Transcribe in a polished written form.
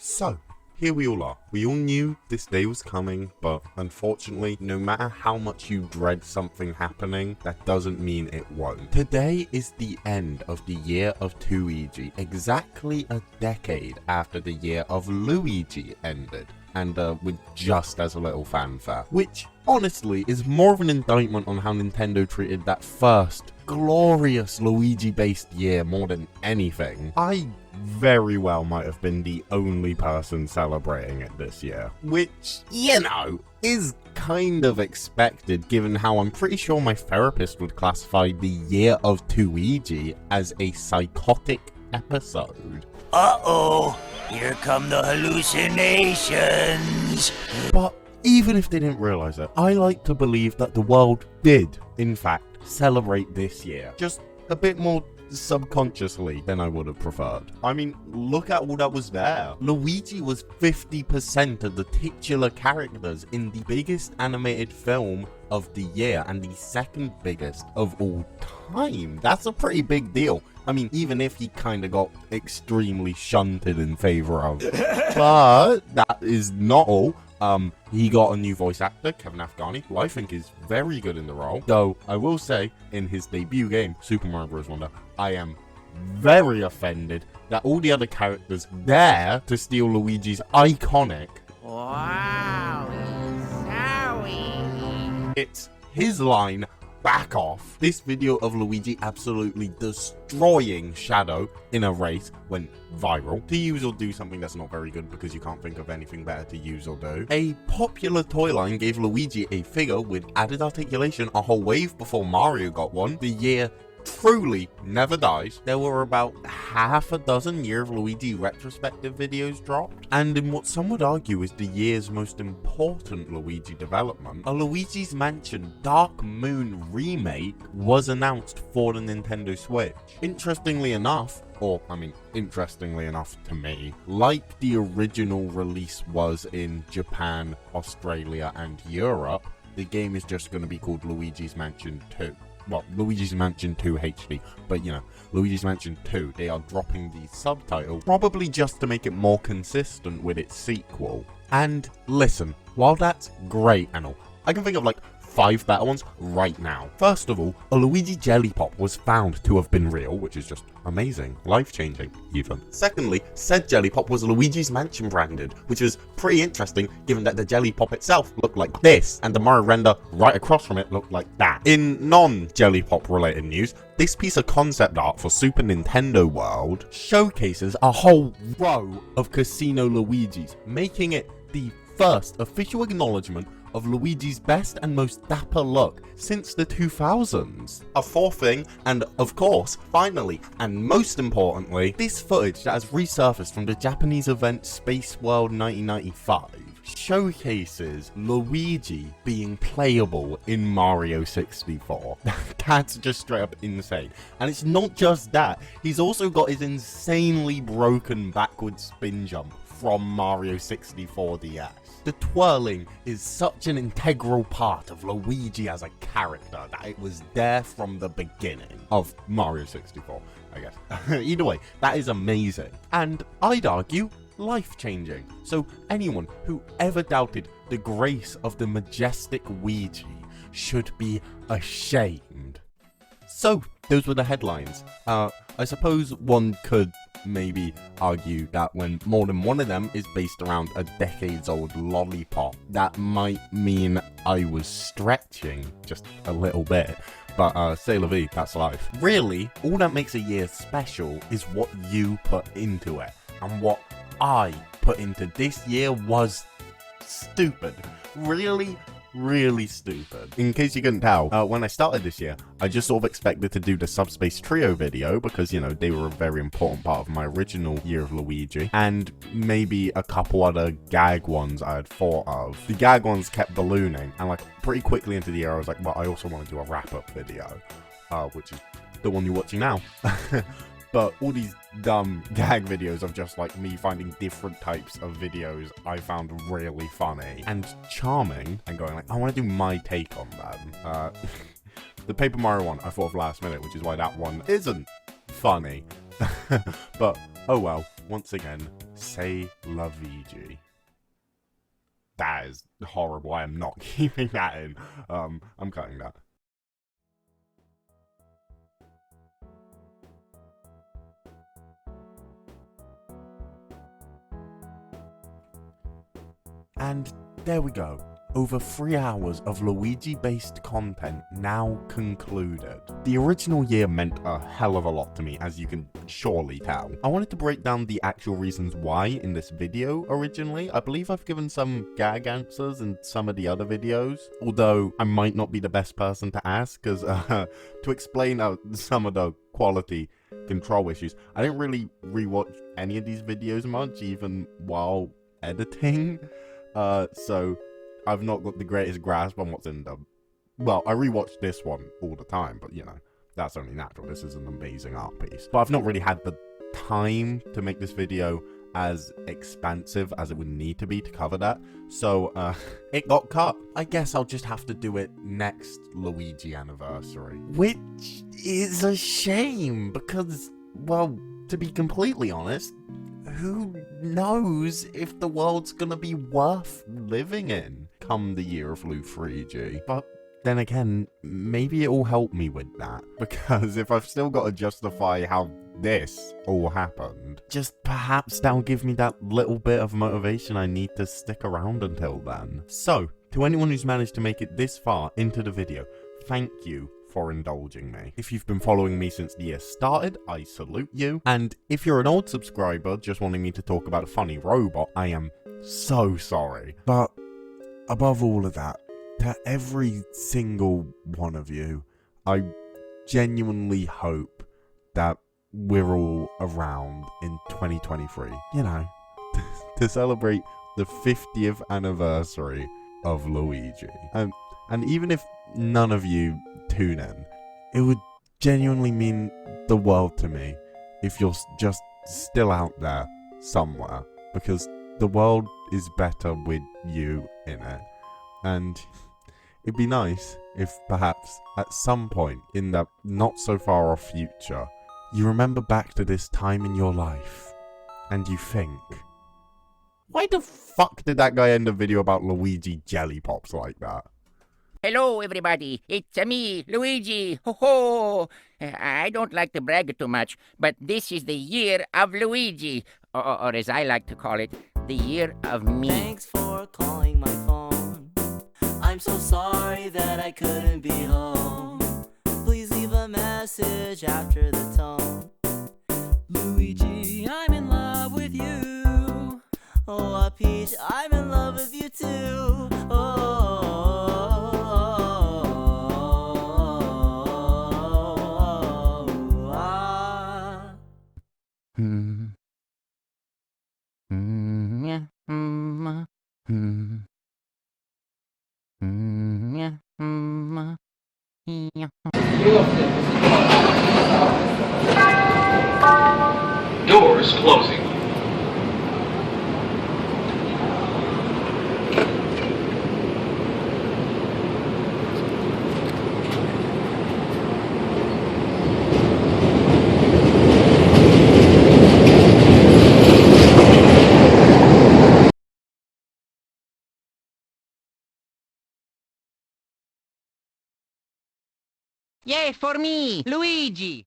So, here we all are. We all knew this day was coming, but unfortunately, no matter how much you dread something happening, that doesn't mean it won't. Today is the end of the Year of Twoigi, exactly a decade after the Year of Luigi ended. And with just as little fanfare, which honestly is more of an indictment on how Nintendo treated that first glorious Luigi-based year more than anything. I very well might have been the only person celebrating it this year, which, you know, is kind of expected given how I'm pretty sure my therapist would classify the Year of Twoigi as a psychotic episode. Uh-oh, here come the hallucinations. But even if they didn't realize it, I like to believe that the world did, in fact, celebrate this year. Just a bit more subconsciously than I would have preferred. I mean, look at all that was there. Luigi was 50% of the titular characters in the biggest animated film of the year and the second biggest of all time. That's a pretty big deal. I mean, even if he kind of got extremely shunted in favor of. But that is not all. He got a new voice actor, Kevin Afghani, who I think is very good in the role. Though, I will say, in his debut game, Super Mario Bros. Wonder, I am very offended that all the other characters dare to steal Luigi's iconic Wow, Zowie. It's his line, back off. This video of Luigi absolutely destroying Shadow in a race went viral. To use or do something that's not very good because you can't think of anything better to use or do. A popular toy line gave Luigi a figure with added articulation a whole wave before Mario got one. The year truly never dies. There were about half a dozen Year of Luigi retrospective videos dropped, and in what some would argue is the year's most important Luigi development, a Luigi's Mansion Dark Moon remake was announced for the Nintendo Switch. Interestingly enough to me, like the original release was in Japan, Australia, and Europe, the game is just going to be called Luigi's Mansion 2. Well, Luigi's Mansion 2 HD, but you know, Luigi's Mansion 2, they are dropping the subtitle, probably just to make it more consistent with its sequel. And listen, while that's great and all, I can think of like 5 better ones right now. First of all, a Luigi Jelly Pop was found to have been real, which is just amazing, life-changing even. Secondly, said Jelly Pop was Luigi's Mansion branded, which was pretty interesting given that the Jelly Pop itself looked like this, and the Mario render right across from it looked like that. In non-Jelly Pop related news, this piece of concept art for Super Nintendo World showcases a whole row of Casino Luigis, making it the first official acknowledgement of Luigi's best and most dapper look since the 2000s. A fourth thing, and of course, finally, and most importantly, this footage that has resurfaced from the Japanese event Space World 1995 showcases Luigi being playable in Mario 64. That's just straight up insane. And it's not just that, he's also got his insanely broken backward spin jump from Mario 64 DS. The twirling is such an integral part of Luigi as a character that it was there from the beginning of Mario 64, I guess. Either way, that is amazing. And I'd argue, life-changing. So anyone who ever doubted the grace of the majestic Weegee should be ashamed. So, those were the headlines. I suppose one could maybe argue that when more than one of them is based around a decades-old lollipop, that might mean I was stretching just a little bit. But c'est la vie, that's life. Really, all that makes a year special is what you put into it. And what I put into this year was stupid. Really stupid. In case you couldn't tell, when I started this year, I just sort of expected to do the Subspace Trio video because, you know, they were a very important part of my original Year of Luigi, and maybe a couple other gag ones I had thought of. The gag ones kept ballooning, and like pretty quickly into the year I was like, well, I also want to do a wrap-up video, which is the one you're watching now. But all these dumb gag videos of just like me finding different types of videos I found really funny and charming and going like, I want to do my take on them. The Paper Mario one I thought of last minute, which is why that one isn't funny. But oh well, once again, say la Weegee. That is horrible. I am not keeping that in. I'm cutting that. And there we go. Over 3 hours of Luigi-based content now concluded. The original year meant a hell of a lot to me, as you can surely tell. I wanted to break down the actual reasons why in this video originally. I believe I've given some gag answers in some of the other videos, although I might not be the best person to ask, because to explain some of the quality control issues, I didn't really rewatch any of these videos much, even while editing. So I've not got the greatest grasp on what's in them. Well, I rewatch this one all the time, but you know, that's only natural. This is an amazing art piece. But I've not really had the time to make this video as expansive as it would need to be to cover that. So, it got cut. I guess I'll just have to do it next Luigi anniversary. Which is a shame, because, well, to be completely honest, who knows if the world's gonna be worth living in come the year of Luigi. But then again, maybe it'll help me with that, because if I've still got to justify how this all happened, just perhaps that'll give me that little bit of motivation I need to stick around until then. So, to anyone who's managed to make it this far into the video, thank you for indulging me. If you've been following me since the year started, I salute you. And if you're an old subscriber just wanting me to talk about a funny robot, I am so sorry. But above all of that, to every single one of you, I genuinely hope that we're all around in 2023, you know, to celebrate the 50th anniversary of Luigi. And even if none of you tune in, it would genuinely mean the world to me if you're just still out there somewhere, because the world is better with you in it. And it'd be nice if perhaps at some point in the not so far off future, you remember back to this time in your life and you think, why the fuck did that guy end a video about Luigi jelly pops like that? Hello, everybody. It's me, Luigi. Ho ho! I don't like to brag too much, but this is the year of Luigi, or as I like to call it, the year of me. Thanks for calling my phone. I'm so sorry that I couldn't be home. Please leave a message after the tone. Luigi, I'm in love with you. Oh, Peach, I'm in love with you too. Doors closing. Yay for me, Luigi!